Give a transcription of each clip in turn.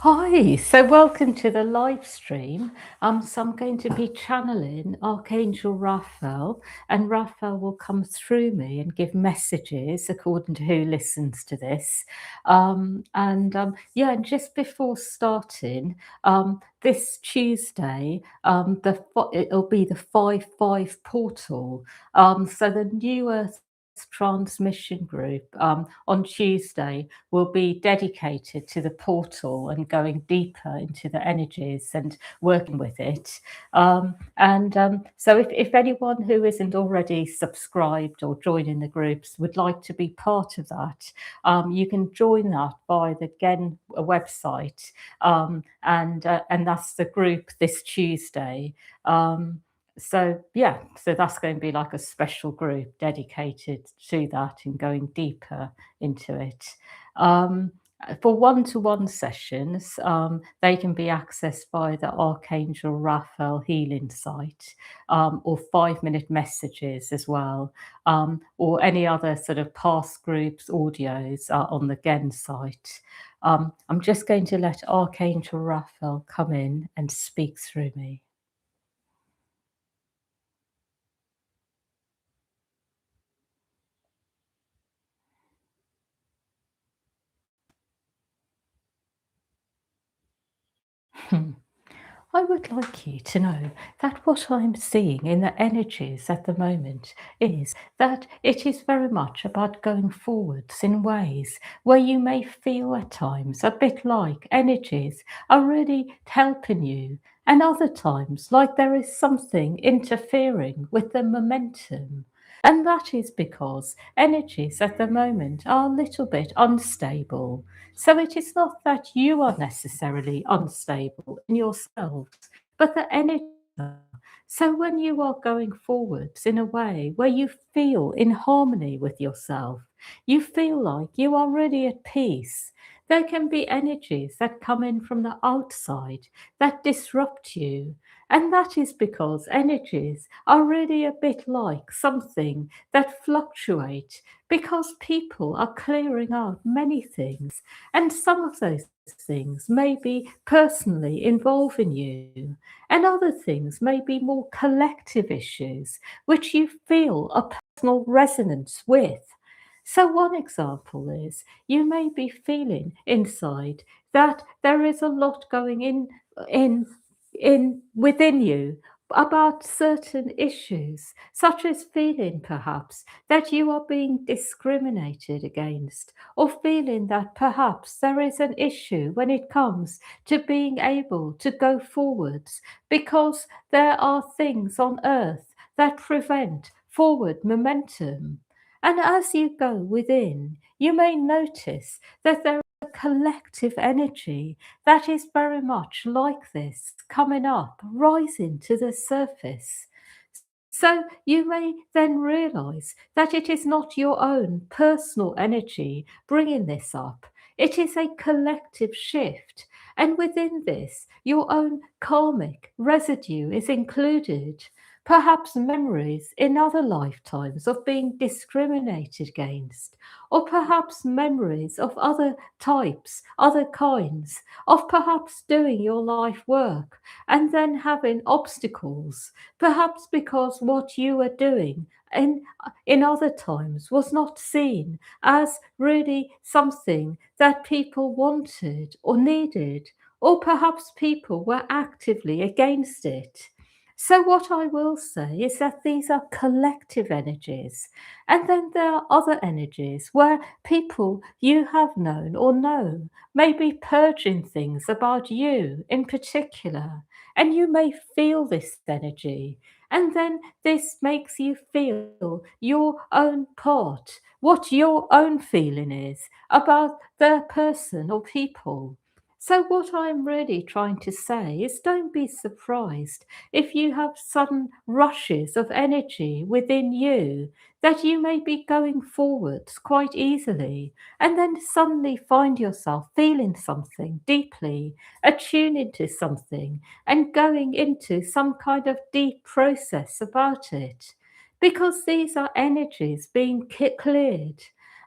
Hi, so welcome to the live stream. I'm going to be channeling Archangel Raphael, and Raphael will come through me and give messages according to who listens to this. And just before starting, this Tuesday, it'll be the 5-5 portal. So the New Earth transmission group on Tuesday will be dedicated to the portal and going deeper into the energies and working with it. So, if anyone who isn't already subscribed or joining the groups would like to be part of that, you can join that by the GEN website, and that's the group this Tuesday. So that's going to be like a special group dedicated to that and going deeper into it. Um, for one-to-one sessions, they can be accessed by the Archangel Raphael healing site, or 5-minute messages as well, or any other sort of past groups audios on the GEN site. I'm just going to let Archangel Raphael come in and speak through me. I would like you to know that what I'm seeing in the energies at the moment is that it is very much about going forwards in ways where you may feel at times a bit like energies are really helping you, and other times like there is something interfering with the momentum. And that is because energies at the moment are a little bit unstable. So it is not that you are necessarily unstable in yourselves, but the energy are. So when you are going forwards in a way where you feel in harmony with yourself, you feel like you are really at peace. There can be energies that come in from the outside that disrupt you. And that is because energies are really a bit like something that fluctuate because people are clearing out many things, and some of those things may be personally involving you, and other things may be more collective issues which you feel a personal resonance with. So, one example is you may be feeling inside that there is a lot going in in within you about certain issues, such as feeling perhaps that you are being discriminated against, or feeling that perhaps there is an issue when it comes to being able to go forwards because there are things on earth that prevent forward momentum. And as you go within, you may notice that there is a collective energy that is very much like this coming up, rising to the surface. So you may then realize that it is not your own personal energy bringing this up. It is a collective shift. And within this, your own karmic residue is included. Perhaps memories in other lifetimes of being discriminated against, or perhaps memories of other types, other kinds, of perhaps doing your life work and then having obstacles, perhaps because what you were doing in other times was not seen as really something that people wanted or needed, or perhaps people were actively against it. So, what I will say is that these are collective energies. And then there are other energies where people you have known or know may be purging things about you in particular. And you may feel this energy. And then this makes you feel your own part, what your own feeling is about the person or people. So, what I'm really trying to say is don't be surprised if you have sudden rushes of energy within you, that you may be going forwards quite easily and then suddenly find yourself feeling something deeply, attuning to something, and going into some kind of deep process about it. Because these are energies being cleared.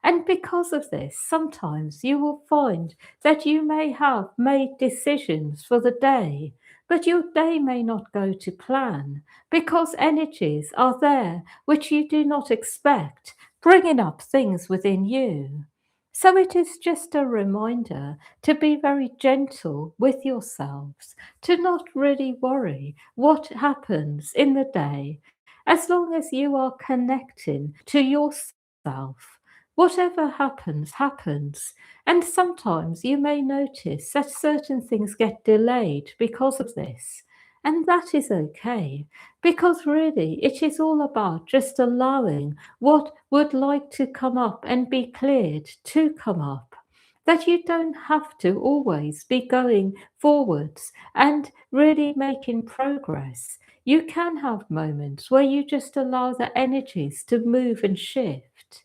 And because of this, sometimes you will find that you may have made decisions for the day, but your day may not go to plan because energies are there which you do not expect, bringing up things within you. So it is just a reminder to be very gentle with yourselves, to not really worry what happens in the day, as long as you are connecting to yourself. Whatever happens, happens. And sometimes you may notice that certain things get delayed because of this. And that is okay, because really it is all about just allowing what would like to come up and be cleared to come up. That you don't have to always be going forwards and really making progress. You can have moments where you just allow the energies to move and shift.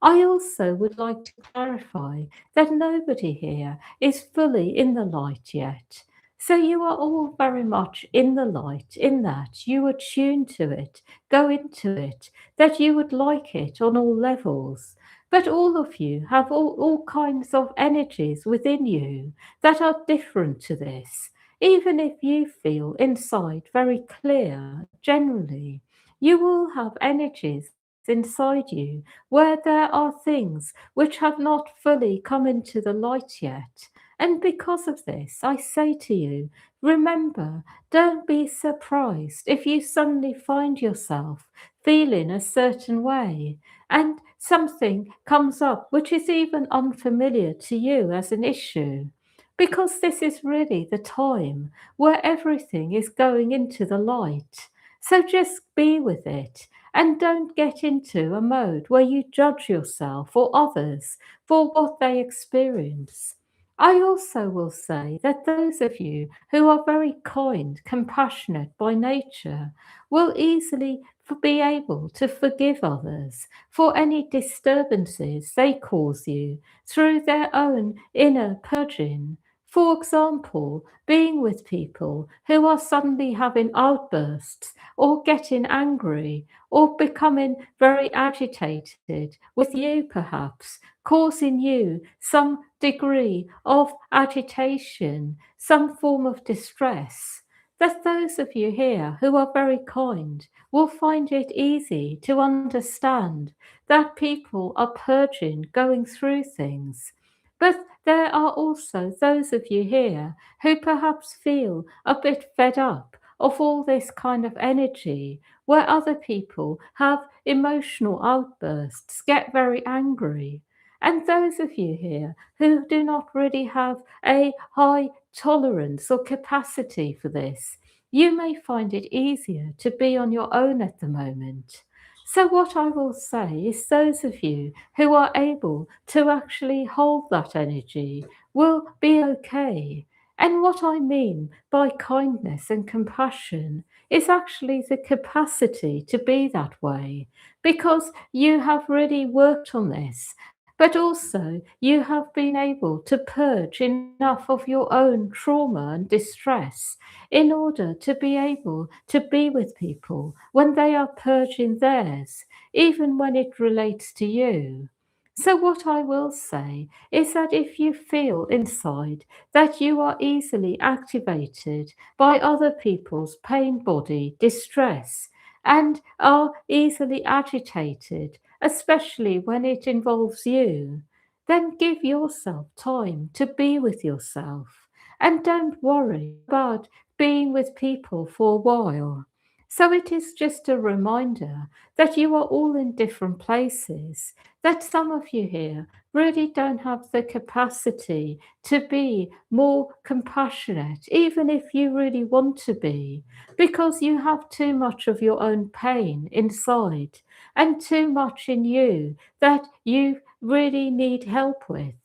I also would like to clarify that nobody here is fully in the light yet. So you are all very much in the light, in that you are tuned to it, go into it, that you would like it on all levels. But all of you have all kinds of energies within you that are different to this. Even if you feel inside very clear, generally, you will have energies inside you where there are things which have not fully come into the light yet. And because of this, I say to you, remember, don't be surprised if you suddenly find yourself feeling a certain way and something comes up which is even unfamiliar to you as an issue. Because this is really the time where everything is going into the light. So just be with it and don't get into a mode where you judge yourself or others for what they experience. I also will say that those of you who are very kind, compassionate by nature, will easily be able to forgive others for any disturbances they cause you through their own inner purging. For example, being with people who are suddenly having outbursts or getting angry or becoming very agitated with you, perhaps, causing you some degree of agitation, some form of distress. That those of you here who are very kind will find it easy to understand that people are purging, going through things. But there are also those of you here who perhaps feel a bit fed up of all this kind of energy where other people have emotional outbursts, get very angry. And those of you here who do not really have a high tolerance or capacity for this, you may find it easier to be on your own at the moment. So, what I will say is, those of you who are able to actually hold that energy will be okay. And what I mean by kindness and compassion is actually the capacity to be that way, because you have really worked on this. But also, you have been able to purge enough of your own trauma and distress in order to be able to be with people when they are purging theirs, even when it relates to you. So, what I will say is that if you feel inside that you are easily activated by other people's pain body distress and are easily agitated, especially when it involves you, then give yourself time to be with yourself and don't worry about being with people for a while. So it is just a reminder that you are all in different places, that some of you here really don't have the capacity to be more compassionate, even if you really want to be, because you have too much of your own pain inside and too much in you that you really need help with.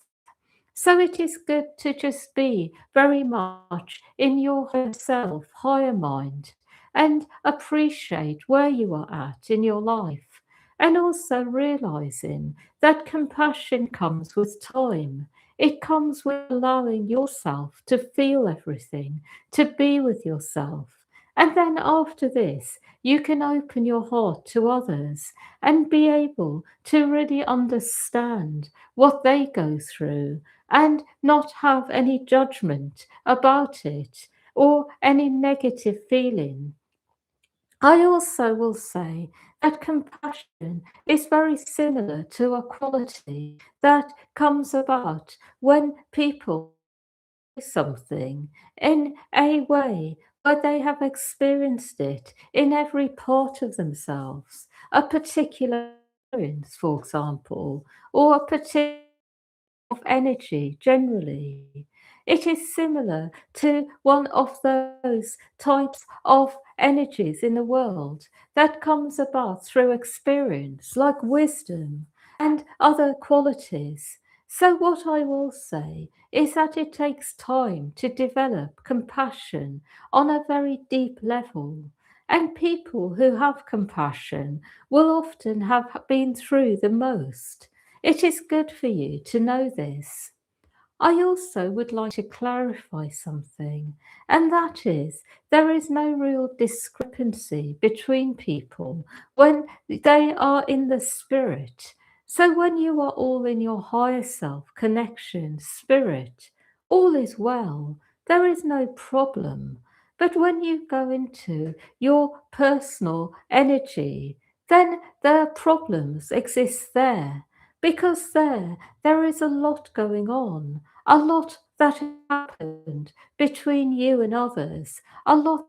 So it is good to just be very much in your higher self, higher mind, and appreciate where you are at in your life. And also realizing that compassion comes with time. It comes with allowing yourself to feel everything, to be with yourself. And then after this, you can open your heart to others and be able to really understand what they go through and not have any judgment about it or any negative feeling. I also will say that compassion is very similar to a quality that comes about when people do something in a way where they have experienced it in every part of themselves, a particular experience, for example, or a particular of energy generally. It is similar to one of those types of energies in the world that comes about through experience, like wisdom and other qualities. So, what I will say is that it takes time to develop compassion on a very deep level. And people who have compassion will often have been through the most. It is good for you to know this. I also would like to clarify something, and that is there is no real discrepancy between people when they are in the spirit. So, when you are all in your higher self connection, spirit, all is well, there is no problem. But when you go into your personal energy, then the problems exist there because there is a lot going on, a lot that happened between you and others, a lot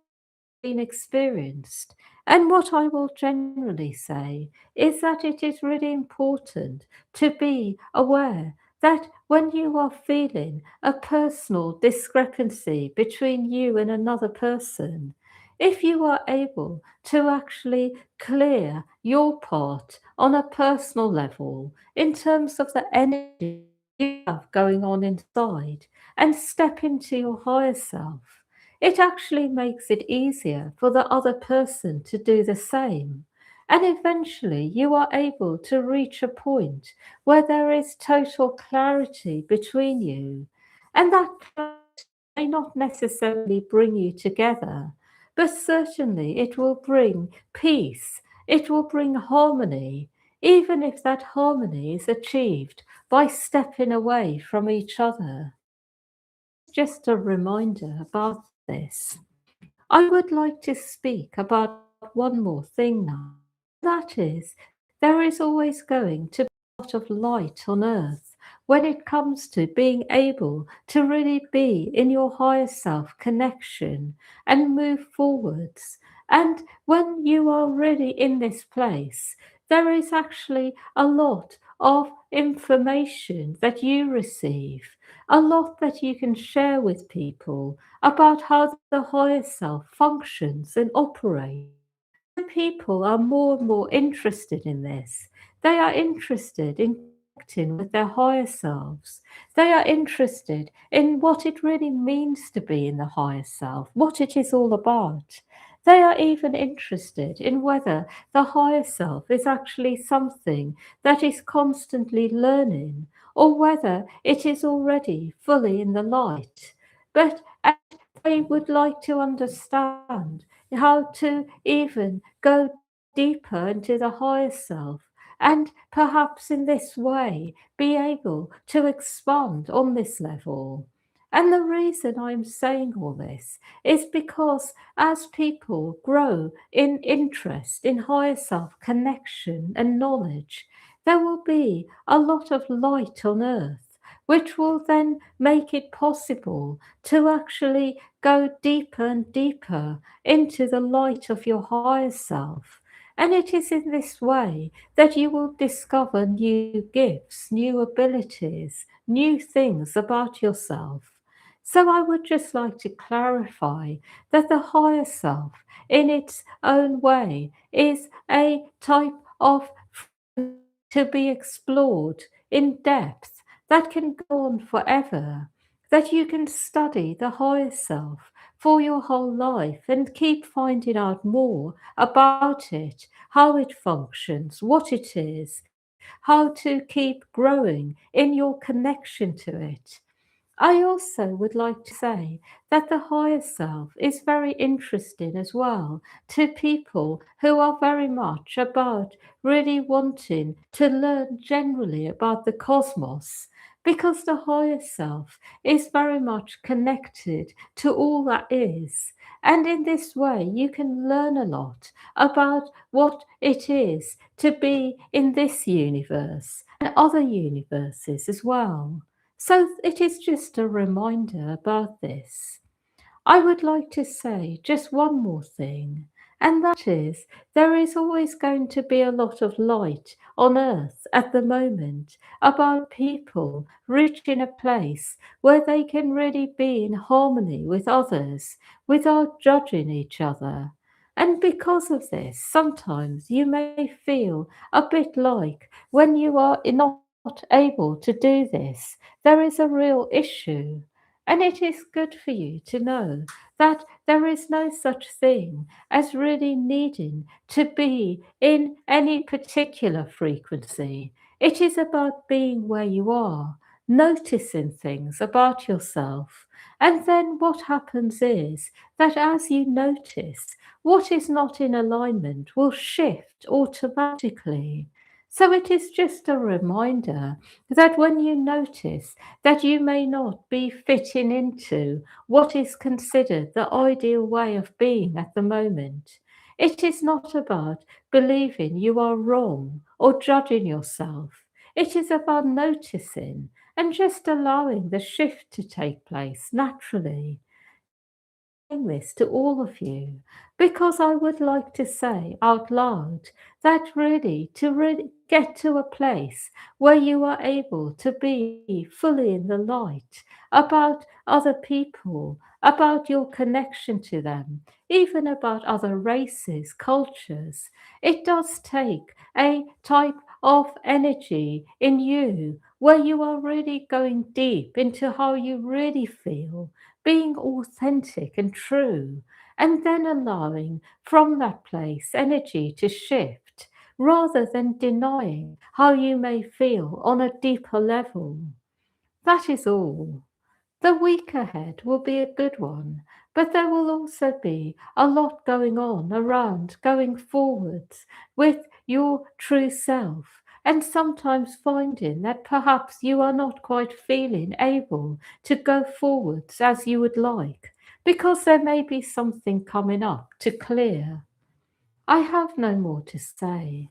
been experienced. And what I will generally say is that it is really important to be aware that when you are feeling a personal discrepancy between you and another person, if you are able to actually clear your part on a personal level in terms of the energy you have going on inside and step into your higher self, it actually makes it easier for the other person to do the same. And eventually, you are able to reach a point where there is total clarity between you. And that clarity may not necessarily bring you together, but certainly it will bring peace, it will bring harmony, even if that harmony is achieved by stepping away from each other. Just a reminder about this. I would like to speak about one more thing now. That is, there is always going to be a lot of light on earth when it comes to being able to really be in your higher self connection and move forwards. And when you are really in this place, there is actually a lot of information that you receive, a lot that you can share with people about how the higher self functions and operates. People are more and more interested in this. They are interested in connecting with their higher selves. They are interested in what it really means to be in the higher self, what it is all about. They are even interested in whether the higher self is actually something that is constantly learning or whether it is already fully in the light. But they would like to understand how to even go deeper into the higher self and perhaps in this way be able to expand on this level. And the reason I'm saying all this is because as people grow in interest in higher self connection and knowledge, there will be a lot of light on earth, which will then make it possible to actually go deeper and deeper into the light of your higher self. And it is in this way that you will discover new gifts, new abilities, new things about yourself. So I would just like to clarify that the higher self, in its own way, is a type of to be explored in depth that can go on forever, that you can study the higher self for your whole life and keep finding out more about it, how it functions, what it is, how to keep growing in your connection to it. I also would like to say that the higher self is very interesting as well to people who are very much about really wanting to learn generally about the cosmos, because the higher self is very much connected to all that is. And in this way, you can learn a lot about what it is to be in this universe and other universes as well. So it is just a reminder about this. I would like to say just one more thing, and that is there is always going to be a lot of light on earth at the moment about people reaching a place where they can really be in harmony with others without judging each other. And because of this, sometimes you may feel a bit like when you are not able to do this, there is a real issue. And it is good for you to know that there is no such thing as really needing to be in any particular frequency. It is about being where you are, noticing things about yourself. And then what happens is that as you notice, what is not in alignment will shift automatically. So it is just a reminder that when you notice that you may not be fitting into what is considered the ideal way of being at the moment, it is not about believing you are wrong or judging yourself. It is about noticing and just allowing the shift to take place naturally. This to all of you because I would like to say out loud that really to really get to a place where you are able to be fully in the light about other people, about your connection to them, even about other races, cultures. It does take a type of energy in you where you are really going deep into how you really feel, being authentic and true, and then allowing from that place energy to shift rather than denying how you may feel on a deeper level. That is all. The week ahead will be a good one, but there will also be a lot going on around going forwards with your true self, and sometimes finding that perhaps you are not quite feeling able to go forwards as you would like, because there may be something coming up to clear. I have no more to say.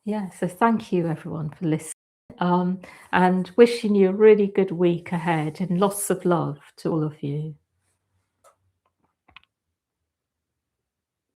Yeah, so thank you everyone for listening. And wishing you a really good week ahead and lots of love to all of you.